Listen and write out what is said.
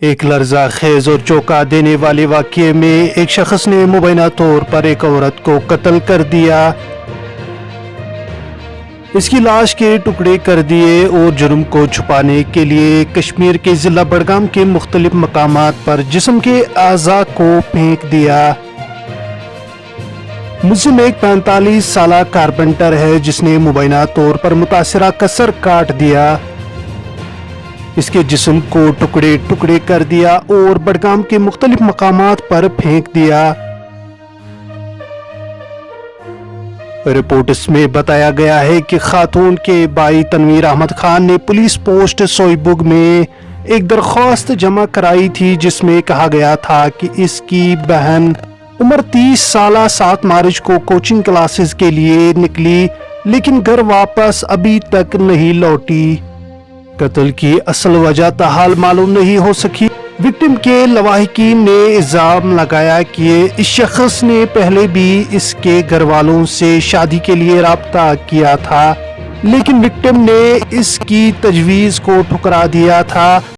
ایک لرزہ خیز اور چونکا دینے والے واقعے میں ایک شخص نے مبینہ طور پر ایک عورت کو قتل کر دیا، اس کی لاش کے ٹکڑے کر دیے اور جرم کو چھپانے کے لیے کشمیر کے ضلع بڑگام کے مختلف مقامات پر جسم کے اعضاء کو پھینک دیا۔ ملزم ایک 45 سالہ کارپینٹر ہے جس نے مبینہ طور پر متاثرہ کا سر کاٹ دیا، اس کے جسم کو ٹکڑے ٹکڑے کر دیا اور بڑگام کے مختلف مقامات پر پھینک دیا۔ رپورٹس میں بتایا گیا ہے کہ خاتون کے بھائی تنویر احمد خان نے پولیس پوسٹ سوئیبگ میں ایک درخواست جمع کرائی تھی جس میں کہا گیا تھا کہ اس کی بہن عمر 30 سالہ 7 مارچ کو کوچنگ کلاسز کے لیے نکلی لیکن گھر واپس ابھی تک نہیں لوٹی۔ قتل کی اصل وجہ تاحال معلوم نہیں ہو سکی۔ وکٹم کے لواحقین نے الزام لگایا کہ اس شخص نے پہلے بھی اس کے گھر والوں سے شادی کے لیے رابطہ کیا تھا لیکن وکٹم نے اس کی تجویز کو ٹھکرا دیا تھا۔